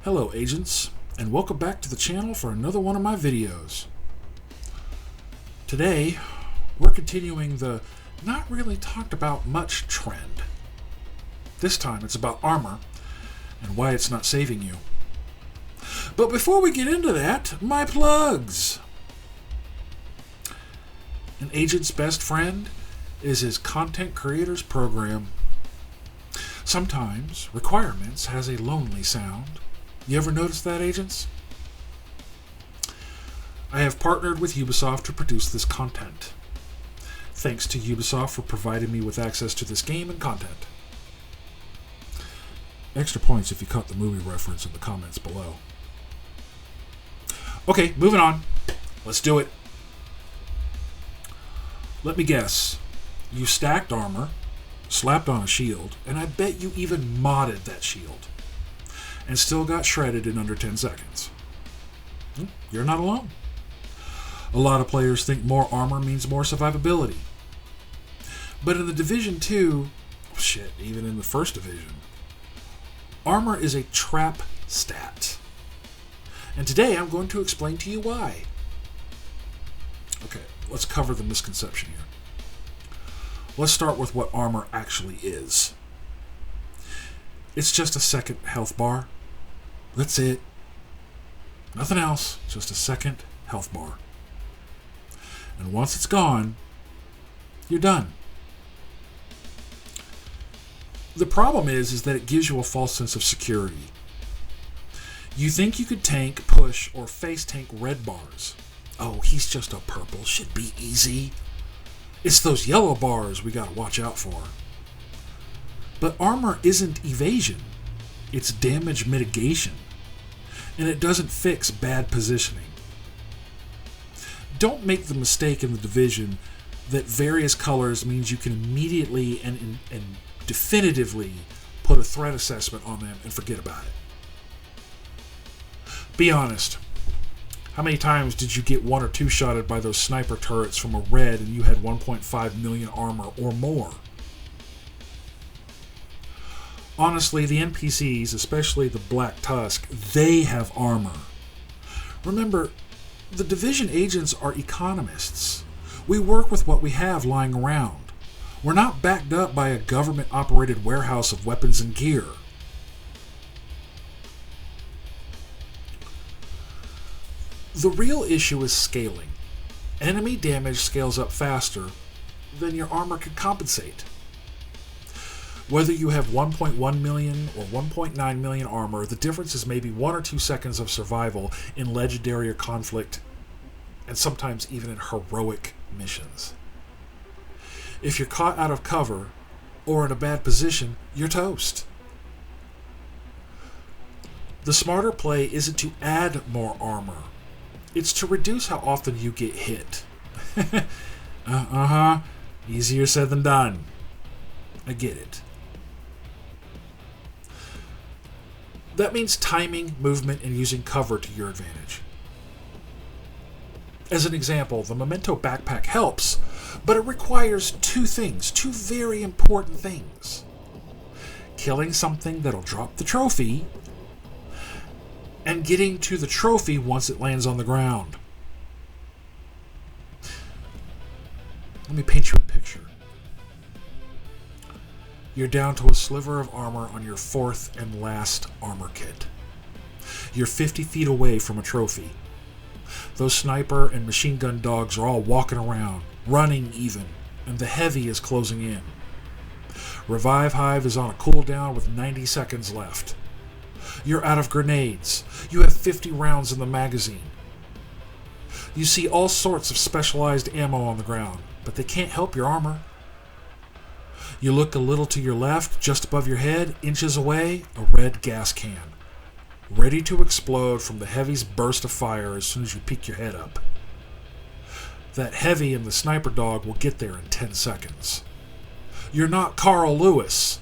Hello agents, and welcome back to the channel for another one of my videos. Today, we're continuing the not really talked about much trend. This time it's about armor and why it's not saving you. But before we get into that, my plugs. An agent's best friend is his content creators program. Sometimes requirements has a lonely sound. You ever notice that, agents? I have partnered with Ubisoft to produce this content. Thanks to Ubisoft for providing me with access to this game and content. Extra points if you caught the movie reference in the comments below. Okay, moving on. Let's do it. Let me guess. You stacked armor, slapped on a shield, and I bet you even modded that shield, and still got shredded in under 10 seconds. You're not alone. A lot of players think more armor means more survivability. But in the Division 2, even in the First Division, armor is a trap stat. And today I'm going to explain to you why. Okay, let's cover the misconception here. Let's start with what armor actually is. It's just a second health bar. That's it. Nothing else, just a second health bar. And once it's gone, you're done. The problem is that it gives you a false sense of security. You think you could tank, push, or face tank red bars. Oh, he's just a purple, should be easy. It's those yellow bars we gotta watch out for. But armor isn't evasion, it's damage mitigation. And it doesn't fix bad positioning. Don't make the mistake in the Division that various colors means you can immediately and definitively put a threat assessment on them and forget about it. Be honest. How many times did you get one or two shotted by those sniper turrets from a red and you had 1.5 million armor or more? Honestly, the NPCs, especially the Black Tusk, they have armor. Remember, the Division agents are economists. We work with what we have lying around. We're not backed up by a government-operated warehouse of weapons and gear. The real issue is scaling. Enemy damage scales up faster than your armor can compensate. Whether you have 1.1 million or 1.9 million armor, the difference is maybe 1 or 2 seconds of survival in legendary or conflict, and sometimes even in heroic missions. If you're caught out of cover or in a bad position, you're toast. The smarter play isn't to add more armor. It's to reduce how often you get hit. Easier said than done. I get it. That means timing, movement, and using cover to your advantage. As an example, the Momento backpack helps, but it requires two things, two very important things. Killing something that'll drop the trophy, and getting to the trophy once it lands on the ground. Let me paint you a picture. You're down to a sliver of armor on your fourth and last armor kit. You're 50 feet away from a trophy. Those sniper and machine gun dogs are all walking around, running even, and the heavy is closing in. Revive Hive is on a cooldown with 90 seconds left. You're out of grenades. You have 50 rounds in the magazine. You see all sorts of specialized ammo on the ground, but they can't help your armor. You look a little to your left, just above your head, inches away, a red gas can, ready to explode from the heavy's burst of fire as soon as you peek your head up. That heavy and the sniper dog will get there in 10 seconds. You're not Carl Lewis.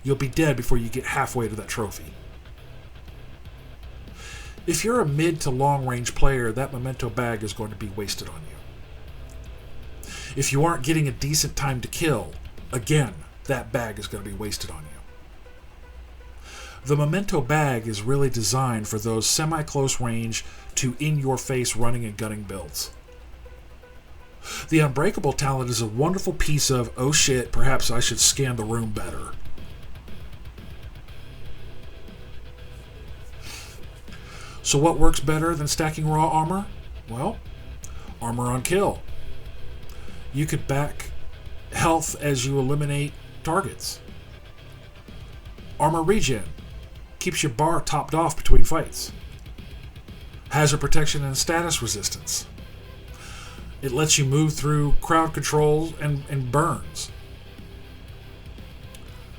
You'll be dead before you get halfway to that trophy. If you're a mid to long range player, that Memento bag is going to be wasted on you. If you aren't getting a decent time to kill, again, that bag is going to be wasted on you. The Memento bag is really designed for those semi-close range to in-your-face running and gunning builds. The Unbreakable talent is a wonderful piece of, oh shit, perhaps I should scan the room better. So what works better than stacking raw armor? Well, armor on kill. You could back health as you eliminate targets. Armor regen keeps your bar topped off between fights. Hazard protection and status resistance. It lets you move through crowd control and burns.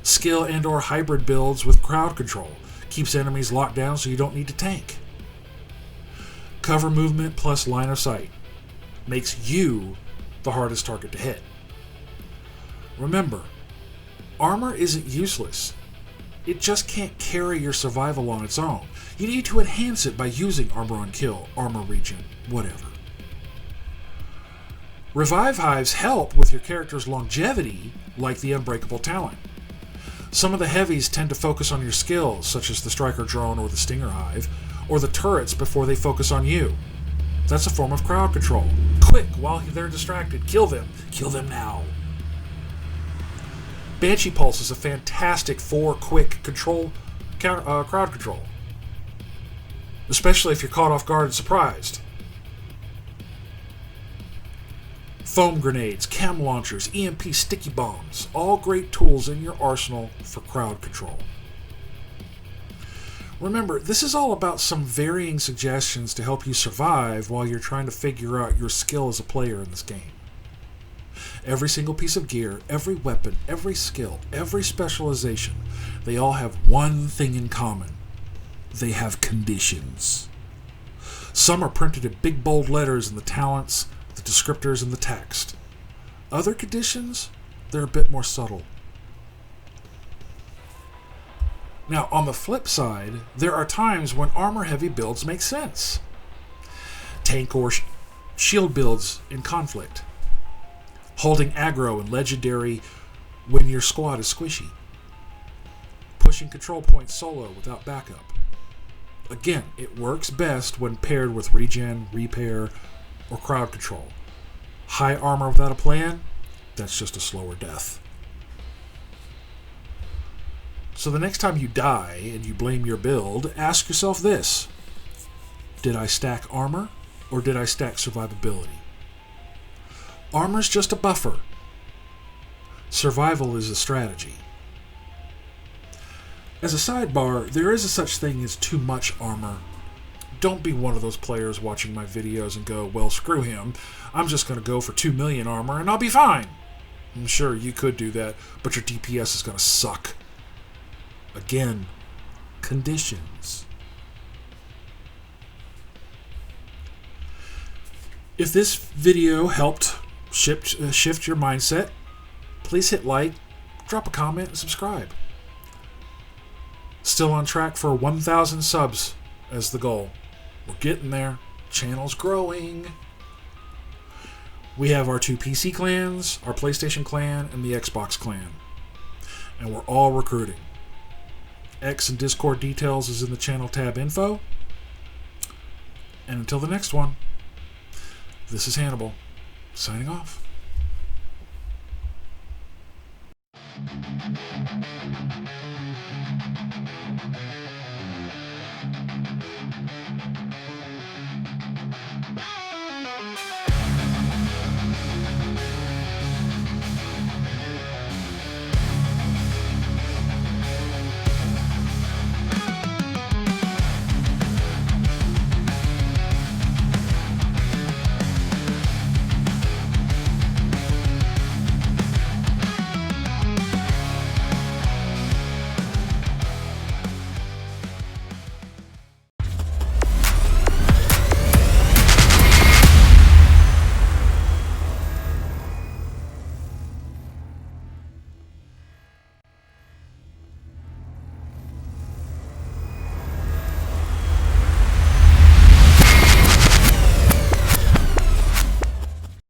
Skill and or hybrid builds with crowd control. Keeps enemies locked down so you don't need to tank. Cover movement plus line of sight. Makes you the hardest target to hit. Remember, armor isn't useless. It just can't carry your survival on its own. You need to enhance it by using armor on kill, armor regen, whatever. Revive hives help with your character's longevity, like the Unbreakable talent. Some of the heavies tend to focus on your skills, such as the Striker drone or the Stinger hive, or the turrets before they focus on you. That's a form of crowd control. Quick, while they're distracted, kill them. Kill them now. Banshee Pulse is a fantastic for quick control, crowd control. Especially if you're caught off guard and surprised. Foam grenades, chem launchers, EMP sticky bombs, all great tools in your arsenal for crowd control. Remember, this is all about some varying suggestions to help you survive while you're trying to figure out your skill as a player in this game. Every single piece of gear, every weapon, every skill, every specialization, they all have one thing in common. They have conditions. Some are printed in big bold letters in the talents, the descriptors, and the text. Other conditions, they're a bit more subtle. Now, on the flip side, there are times when armor-heavy builds make sense. Tank or shield builds in conflict. Holding aggro and legendary when your squad is squishy. Pushing control points solo without backup. Again, it works best when paired with regen, repair, or crowd control. High armor without a plan, that's just a slower death. So the next time you die and you blame your build, ask yourself this. Did I stack armor or did I stack survivability? Armor's just a buffer. Survival is a strategy. As a sidebar, there is a such thing as too much armor. Don't be one of those players watching my videos and go, well, screw him. I'm just going to go for 2 million armor and I'll be fine. I'm sure you could do that, but your DPS is going to suck. Again, conditions. If this video helped shift your mindset, please hit like, drop a comment, and subscribe. Still on track for 1,000 subs as the goal. We're getting there. Channel's growing. We have our 2 PC clans, our PlayStation clan, and the Xbox clan. And we're all recruiting. X and Discord details is in the channel tab info. And until the next one, this is Hannibal, signing off.